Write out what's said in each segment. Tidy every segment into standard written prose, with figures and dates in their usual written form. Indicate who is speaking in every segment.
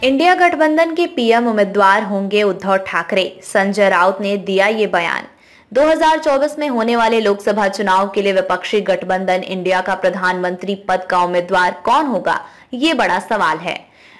Speaker 1: India गठबंधन के PM उम्मीदवार होंगे उद्धव ठाकरे। संजय राउत ने दिया ये बयान। 2024 में होने वाले लोकसभा चुनाव के लिए विपक्षी गठबंधन इंडिया का प्रधानमंत्री पद का उम्मीदवार कौन होगा, ये बड़ा सवाल है।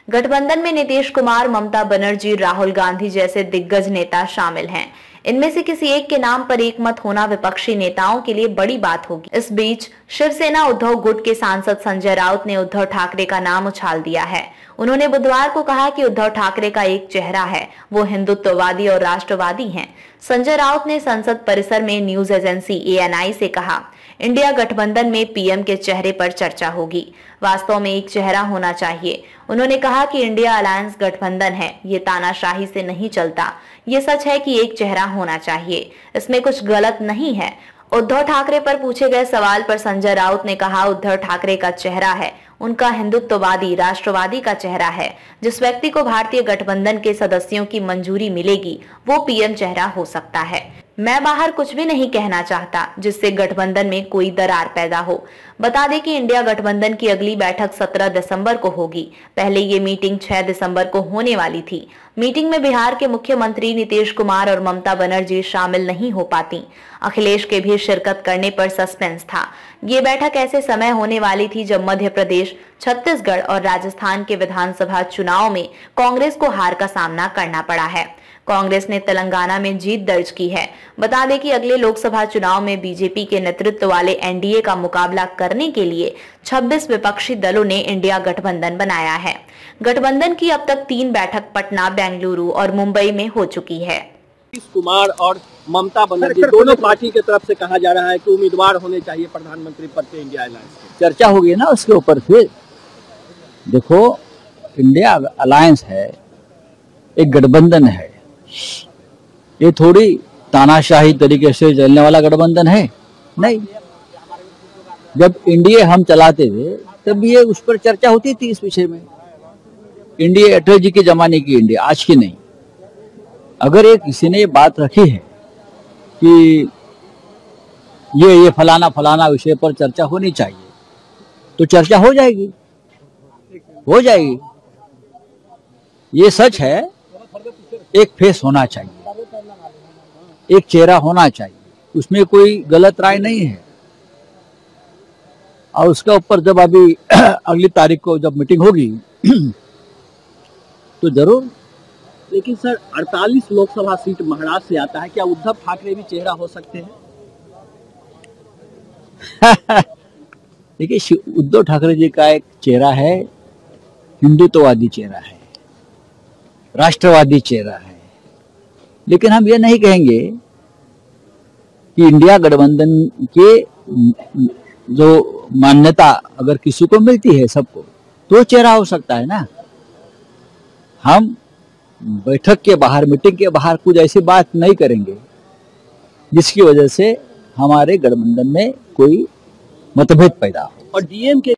Speaker 1: गठबंधन में नीतीश कुमार, ममता बनर्जी, राहुल गांधी जैसे दिग्गज नेता शामिल हैं। इनमें से किसी एक के नाम पर एक मत होना विपक्षी नेताओं के लिए बड़ी बात होगी। इस बीच शिवसेना उद्धव गुट के सांसद संजय राउत ने उद्धव ठाकरे का नाम उछाल दिया है। उन्होंने बुधवार को कहा कि उद्धव ठाकरे का एक चेहरा है, वो हिंदुत्ववादी और राष्ट्रवादी हैं। संजय राउत ने संसद परिसर में न्यूज एजेंसी ANI से कहा, इंडिया गठबंधन में पीएम के चेहरे पर चर्चा होगी। वास्तव में एक चेहरा होना चाहिए। उन्होंने कहा कि इंडिया अलायंस गठबंधन है, ये तानाशाही से नहीं चलता। ये सच है कि एक चेहरा होना चाहिए, इसमें कुछ गलत नहीं है। उद्धव ठाकरे पर पूछे गए सवाल पर संजय राउत ने कहा, उद्धव ठाकरे का चेहरा है, उनका हिंदुत्ववादी, राष्ट्रवादी का चेहरा है। जिस व्यक्ति को भारतीय गठबंधन के सदस्यों की मंजूरी मिलेगी, वो पीएम चेहरा हो सकता है। मैं बाहर कुछ भी नहीं कहना चाहता जिससे गठबंधन में कोई दरार पैदा हो। बता दें कि इंडिया गठबंधन की अगली बैठक 17 दिसंबर को होगी। पहले ये मीटिंग 6 दिसंबर को होने वाली थी। मीटिंग में बिहार के मुख्यमंत्री नीतीश कुमार और ममता बनर्जी शामिल नहीं हो पाती। अखिलेश के भी शिरकत करने पर सस्पेंस था। ये बैठक ऐसे समय होने वाली थी जब मध्य प्रदेश, छत्तीसगढ़ और राजस्थान के विधानसभा चुनाव में कांग्रेस को हार का सामना करना पड़ा है। कांग्रेस ने तेलंगाना में जीत दर्ज की है। बता दें कि अगले लोकसभा चुनाव में बीजेपी के नेतृत्व वाले एनडीए का मुकाबला करने के लिए 26 विपक्षी दलों ने इंडिया गठबंधन बनाया है। गठबंधन की अब तक 3 बैठक पटना, बेंगलुरु और मुंबई में हो चुकी है।
Speaker 2: नीतीश कुमार और ममता बनर्जी दोनों पार्टी की तरफ से कहा जा रहा है कि उम्मीदवार होने चाहिए प्रधानमंत्री पद के इंडिया अलायंस।
Speaker 3: चर्चा होगी ना उसके ऊपर। फिर देखो, इंडिया अलायंस है, एक गठबंधन है। ये थोड़ी तानाशाही तरीके से चलने वाला गठबंधन है, नहीं। जब इंडिया हम चलाते थे तब ये उस पर चर्चा होती थी इस विषय में। इंडिया अटल जी के जमाने की इंडिया, आज की नहीं। अगर एक किसी ने ये बात रखी है कि ये फलाना फलाना विषय पर चर्चा होनी चाहिए, तो चर्चा हो जाएगी। ये सच है, एक फेस होना चाहिए, एक चेहरा होना चाहिए, उसमें कोई गलत राय नहीं है। और उसके ऊपर जब अभी अगली तारीख को जब मीटिंग होगी तो जरूर।
Speaker 2: लेकिन सर, 48 लोकसभा सीट महाराष्ट्र से आता है, क्या उद्धव ठाकरे भी चेहरा हो सकते हैं?
Speaker 3: देखिए, उद्धव ठाकरे जी का एक चेहरा है, हिंदुत्ववादी चेहरा है, राष्ट्रवादी चेहरा है। लेकिन हम ये नहीं कहेंगे कि इंडिया गठबंधन के जो मान्यता अगर किसी को मिलती है, सबको, तो चेहरा हो सकता है ना। हम बैठक के बाहर, मीटिंग के बाहर कुछ ऐसी बात नहीं करेंगे जिसकी वजह से हमारे गठबंधन में कोई मतभेद पैदा हो।
Speaker 2: और डीएम के